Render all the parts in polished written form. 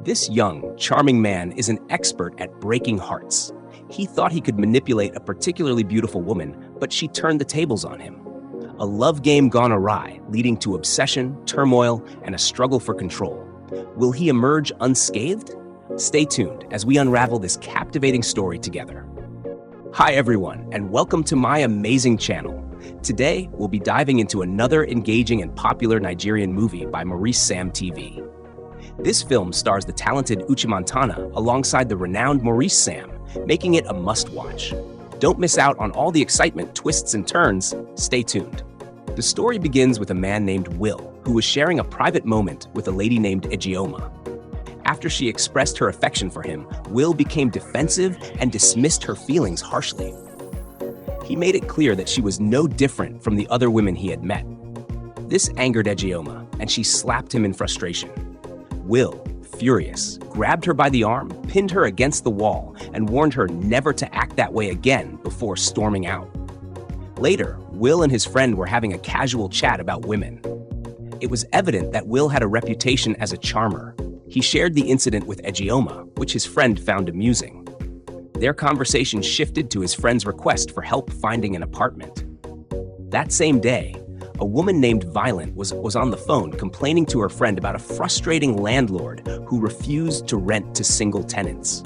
This young, charming man is an expert at breaking hearts. He thought he could manipulate a particularly beautiful woman, but she turned the tables on him. A love game gone awry, leading to obsession, turmoil, and a struggle for control. Will he emerge unscathed? Stay tuned as we unravel this captivating story together. Hi everyone, and welcome to my amazing channel. Today, we'll be diving into another engaging and popular Nigerian movie by Maurice Sam TV. This film stars the talented Uche alongside the renowned Maurice Sam, making it a must-watch. Don't miss out on all the excitement, twists, and turns. Stay tuned. The story begins with a man named Will, who was sharing a private moment with a lady named Ejioma. After she expressed her affection for him, Will became defensive and dismissed her feelings harshly. He made it clear that she was no different from the other women he had met. This angered Ejioma, and she slapped him in frustration. Will, furious, grabbed her by the arm, pinned her against the wall, and warned her never to act that way again before storming out. Later, Will and his friend were having a casual chat about women. It was evident that Will had a reputation as a charmer. He shared the incident with Ejioma, which his friend found amusing. Their conversation shifted to his friend's request for help finding an apartment. That same day, a woman named Violent was on the phone complaining to her friend about a frustrating landlord who refused to rent to single tenants.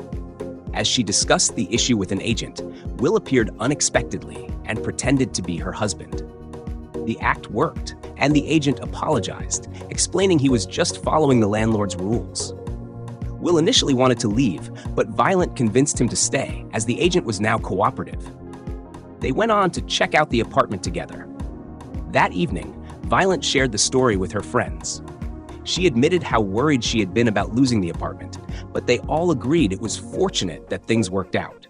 As she discussed the issue with an agent, Will appeared unexpectedly and pretended to be her husband. The act worked, and the agent apologized, explaining he was just following the landlord's rules. Will initially wanted to leave, but Violent convinced him to stay, as the agent was now cooperative. They went on to check out the apartment together. That evening, Violent shared the story with her friends. She admitted how worried she had been about losing the apartment, but they all agreed it was fortunate that things worked out.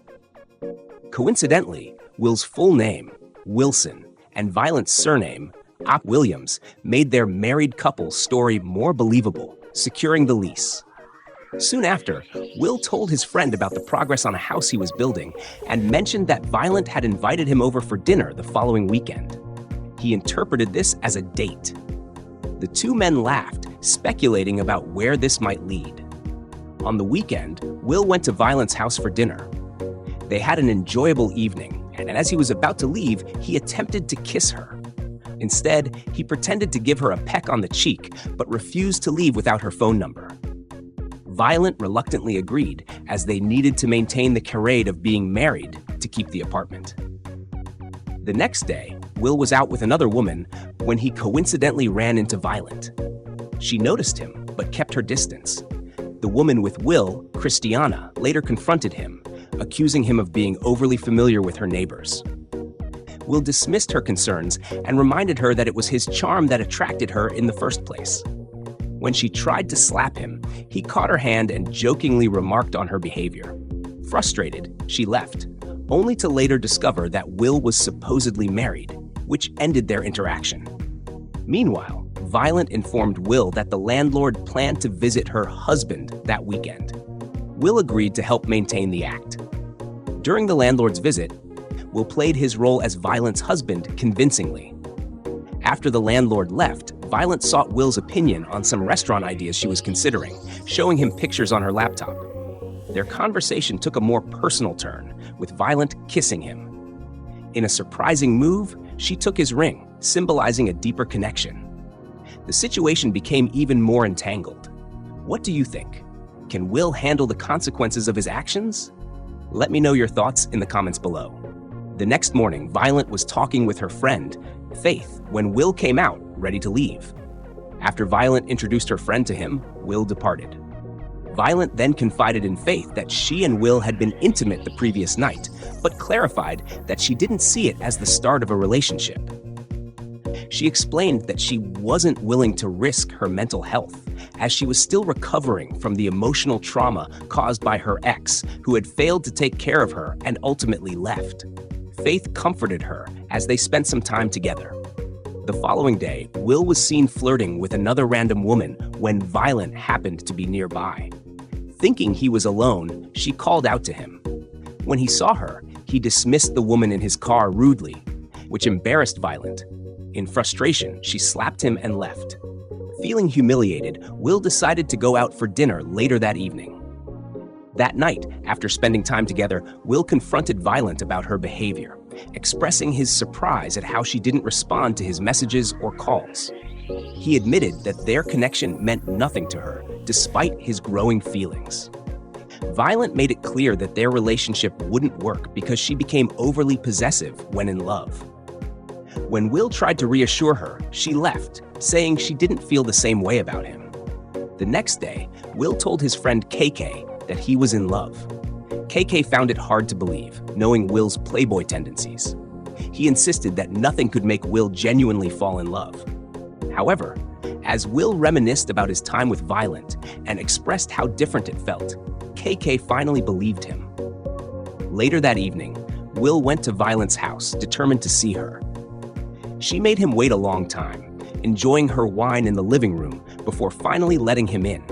Coincidentally, Will's full name, Wilson, and Violent's surname, Williams, made their married couple's story more believable, securing the lease. Soon after, Will told his friend about the progress on a house he was building and mentioned that Violent had invited him over for dinner the following weekend. He interpreted this as a date. The two men laughed, speculating about where this might lead. On the weekend, Will went to Violent's house for dinner. They had an enjoyable evening, and as he was about to leave, he attempted to kiss her. Instead, he pretended to give her a peck on the cheek, but refused to leave without her phone number. Violent reluctantly agreed, as they needed to maintain the charade of being married to keep the apartment. The next day, Will was out with another woman when he coincidentally ran into Violent. She noticed him, but kept her distance. The woman with Will, Christiana, later confronted him, accusing him of being overly familiar with her neighbors. Will dismissed her concerns and reminded her that it was his charm that attracted her in the first place. When she tried to slap him, he caught her hand and jokingly remarked on her behavior. Frustrated, she left, only to later discover that Will was supposedly married, which ended their interaction. Meanwhile, Violent informed Will that the landlord planned to visit her husband that weekend. Will agreed to help maintain the act. During the landlord's visit, Will played his role as Violent's husband convincingly. After the landlord left, Violent sought Will's opinion on some restaurant ideas she was considering, showing him pictures on her laptop. Their conversation took a more personal turn, with Violent kissing him. In a surprising move, she took his ring, symbolizing a deeper connection. The situation became even more entangled. What do you think? Can Will handle the consequences of his actions? Let me know your thoughts in the comments below. The next morning, Violent was talking with her friend, Faith, when Will came out, ready to leave. After Violent introduced her friend to him, Will departed. Violent then confided in Faith that she and Will had been intimate the previous night, but clarified that she didn't see it as the start of a relationship. She explained that she wasn't willing to risk her mental health, as she was still recovering from the emotional trauma caused by her ex, who had failed to take care of her and ultimately left. Faith comforted her as they spent some time together. The following day, Will was seen flirting with another random woman when Violent happened to be nearby. Thinking he was alone, she called out to him. When he saw her, he dismissed the woman in his car rudely, which embarrassed Violent. In frustration, she slapped him and left. Feeling humiliated, Will decided to go out for dinner later that evening. That night, after spending time together, Will confronted Violet about her behavior, expressing his surprise at how she didn't respond to his messages or calls. He admitted that their connection meant nothing to her, despite his growing feelings. Violet made it clear that their relationship wouldn't work because she became overly possessive when in love. When Will tried to reassure her, she left, saying she didn't feel the same way about him. The next day, Will told his friend KK that he was in love. KK found it hard to believe, knowing Will's playboy tendencies. He insisted that nothing could make Will genuinely fall in love. However, as Will reminisced about his time with Violet and expressed how different it felt, KK finally believed him. Later that evening, Will went to Violet's house, determined to see her. She made him wait a long time, enjoying her wine in the living room before finally letting him in.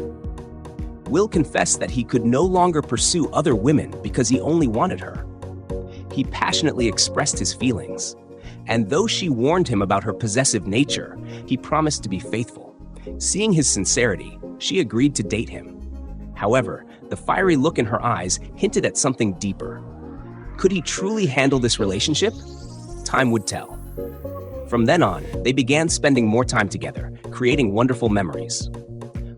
Will confessed that he could no longer pursue other women because he only wanted her. He passionately expressed his feelings, and though she warned him about her possessive nature, he promised to be faithful. Seeing his sincerity, she agreed to date him. However, the fiery look in her eyes hinted at something deeper. Could he truly handle this relationship? Time would tell. From then on, they began spending more time together, creating wonderful memories.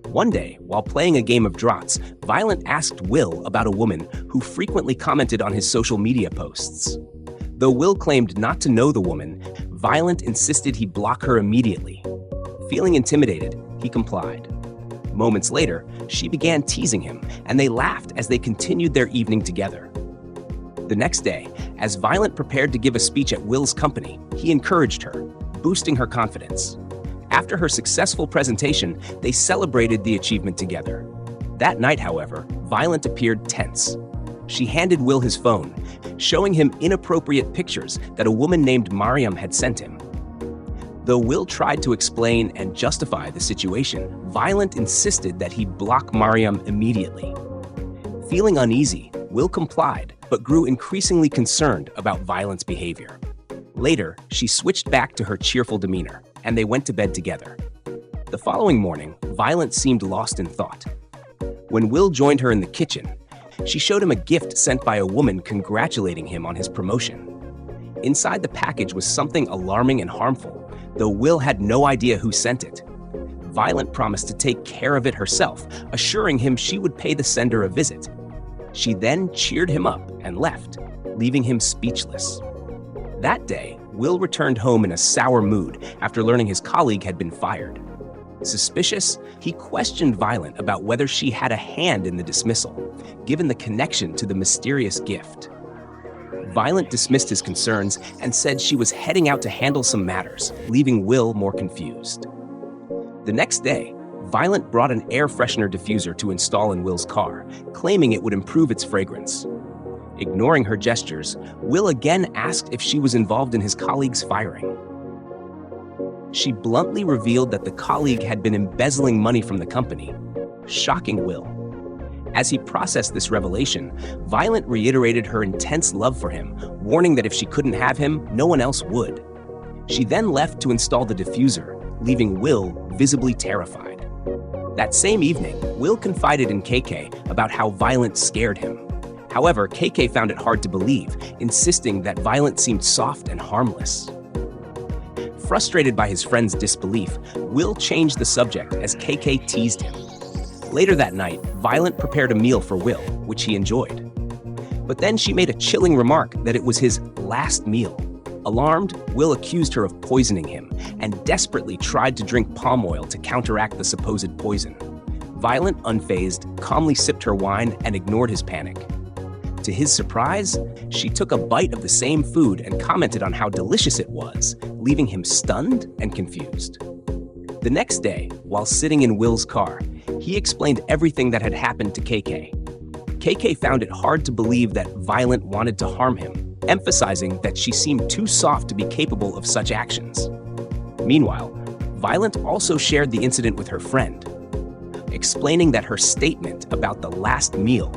One day, while playing a game of draughts, Violet asked Will about a woman who frequently commented on his social media posts. Though Will claimed not to know the woman, Violet insisted he block her immediately. Feeling intimidated, he complied. Moments later, she began teasing him, and they laughed as they continued their evening together. The next day, as Violet prepared to give a speech at Will's company, he encouraged her, boosting her confidence. After her successful presentation, they celebrated the achievement together. That night, however, Violet appeared tense. She handed Will his phone, showing him inappropriate pictures that a woman named Mariam had sent him. Though Will tried to explain and justify the situation, Violet insisted that he block Mariam immediately. Feeling uneasy, Will complied, but grew increasingly concerned about Violet's behavior. Later, she switched back to her cheerful demeanor, and they went to bed together. The following morning, Violet seemed lost in thought. When Will joined her in the kitchen, she showed him a gift sent by a woman congratulating him on his promotion. Inside the package was something alarming and harmful, though Will had no idea who sent it. Violet promised to take care of it herself, assuring him she would pay the sender a visit. She then cheered him up and left, leaving him speechless. That day, Will returned home in a sour mood after learning his colleague had been fired. Suspicious, he questioned Violet about whether she had a hand in the dismissal, given the connection to the mysterious gift. Violet dismissed his concerns and said she was heading out to handle some matters, leaving Will more confused. The next day, Violet brought an air freshener diffuser to install in Will's car, claiming it would improve its fragrance. Ignoring her gestures, Will again asked if she was involved in his colleague's firing. She bluntly revealed that the colleague had been embezzling money from the company, shocking Will. As he processed this revelation, Violet reiterated her intense love for him, warning that if she couldn't have him, no one else would. She then left to install the diffuser, leaving Will visibly terrified. That same evening, Will confided in KK about how Violet scared him. However, KK found it hard to believe, insisting that Violet seemed soft and harmless. Frustrated by his friend's disbelief, Will changed the subject as KK teased him. Later that night, Violet prepared a meal for Will, which he enjoyed. But then she made a chilling remark that it was his last meal. Alarmed, Will accused her of poisoning him and desperately tried to drink palm oil to counteract the supposed poison. Violet, unfazed, calmly sipped her wine and ignored his panic. To his surprise, she took a bite of the same food and commented on how delicious it was, leaving him stunned and confused. The next day, while sitting in Will's car, he explained everything that had happened to KK. KK found it hard to believe that Violet wanted to harm him, emphasizing that she seemed too soft to be capable of such actions. Meanwhile, Violet also shared the incident with her friend, explaining that her statement about the last meal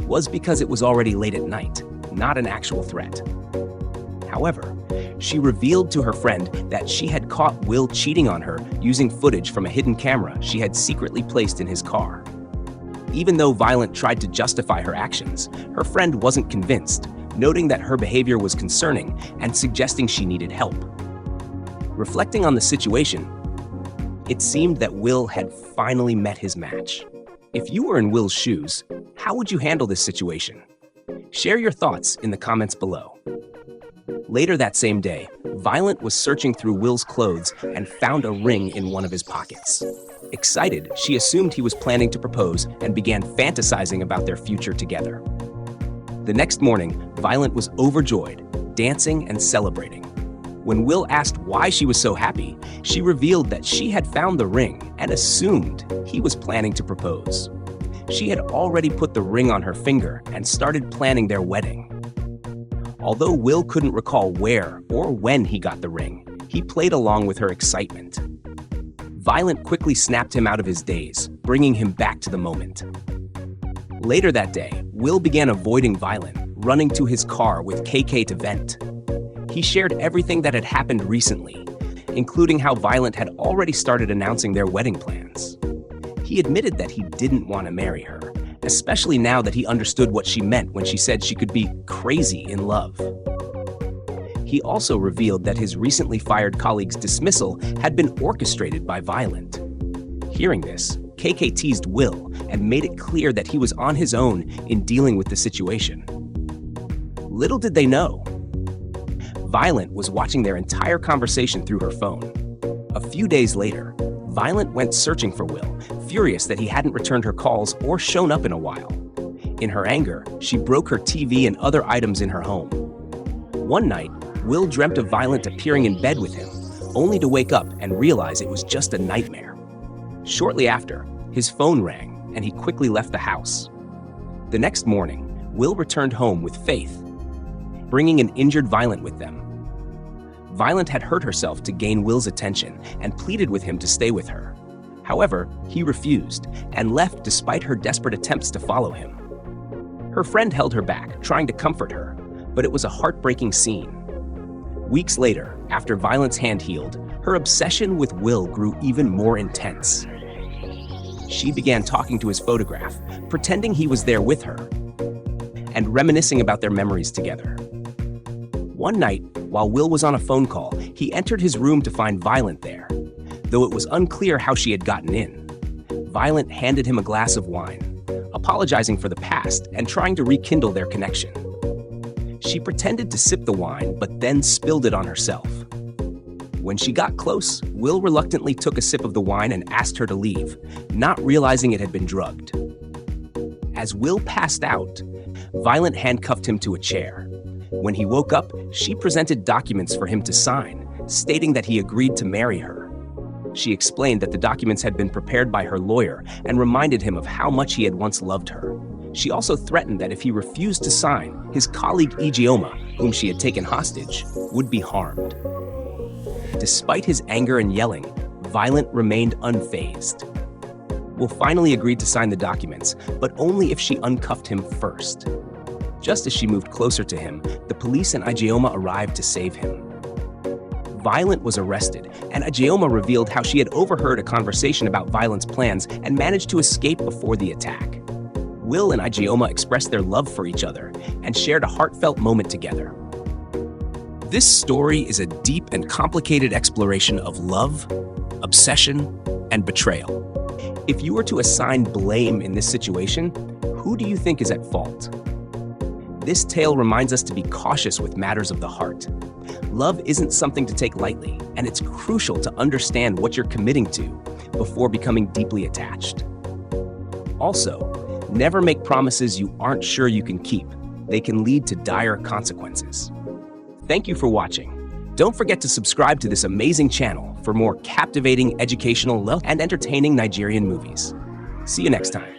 was because it was already late at night, not an actual threat. However, She revealed to her friend that she had caught Will cheating on her using footage from a hidden camera she had secretly placed in his car. Even though Violent tried to justify her actions, her friend wasn't convinced, noting that her behavior was concerning and suggesting she needed help. Reflecting on the situation, it seemed that Will had finally met his match. If you were in Will's shoes, how would you handle this situation? Share your thoughts in the comments below. Later that same day, Violent was searching through Will's clothes and found a ring in one of his pockets. Excited, she assumed he was planning to propose and began fantasizing about their future together. The next morning, Violent was overjoyed, dancing and celebrating. When Will asked why she was so happy, she revealed that she had found the ring and assumed he was planning to propose. She had already put the ring on her finger and started planning their wedding. Although Will couldn't recall where or when he got the ring, he played along with her excitement. Violent quickly snapped him out of his daze, bringing him back to the moment. Later that day, Will began avoiding Violent, running to his car with KK to vent. He shared everything that had happened recently, including how Violent had already started announcing their wedding plans. He admitted that he didn't want to marry her, especially now that he understood what she meant when she said she could be crazy in love. He also revealed that his recently fired colleague's dismissal had been orchestrated by Violent. Hearing this, KK teased Will and made it clear that he was on his own in dealing with the situation. Little did they know, Violent was watching their entire conversation through her phone. A few days later, Violent went searching for Will, furious that he hadn't returned her calls or shown up in a while. In her anger, she broke her TV and other items in her home. One night, Will dreamt of Violent appearing in bed with him, only to wake up and realize it was just a nightmare. Shortly after, his phone rang and he quickly left the house. The next morning, Will returned home with Faith, bringing an injured Violent with them. Violent had hurt herself to gain Will's attention and pleaded with him to stay with her. However, he refused and left despite her desperate attempts to follow him. Her friend held her back, trying to comfort her, but it was a heartbreaking scene. Weeks later, after Violent's hand healed, her obsession with Will grew even more intense. She began talking to his photograph, pretending he was there with her, and reminiscing about their memories together. One night, while Will was on a phone call, he entered his room to find Violent there. Though it was unclear how she had gotten in, Violent handed him a glass of wine, apologizing for the past and trying to rekindle their connection. She pretended to sip the wine, but then spilled it on herself. When she got close, Will reluctantly took a sip of the wine and asked her to leave, not realizing it had been drugged. As Will passed out, Violent handcuffed him to a chair. When he woke up, she presented documents for him to sign, stating that he agreed to marry her. She explained that the documents had been prepared by her lawyer and reminded him of how much he had once loved her. She also threatened that if he refused to sign, his colleague Ijeoma, whom she had taken hostage, would be harmed. Despite his anger and yelling, Violent remained unfazed. Will finally agreed to sign the documents, but only if she uncuffed him first. Just as she moved closer to him, the police and Ijeoma arrived to save him. Violent was arrested, and Ijeoma revealed how she had overheard a conversation about Violent's plans and managed to escape before the attack. Will and Ijeoma expressed their love for each other and shared a heartfelt moment together. This story is a deep and complicated exploration of love, obsession, and betrayal. If you were to assign blame in this situation, who do you think is at fault? This tale reminds us to be cautious with matters of the heart. Love isn't something to take lightly, and it's crucial to understand what you're committing to before becoming deeply attached. Also, never make promises you aren't sure you can keep. They can lead to dire consequences. Thank you for watching. Don't forget to subscribe to this amazing channel for more captivating, educational, and entertaining Nigerian movies. See you next time.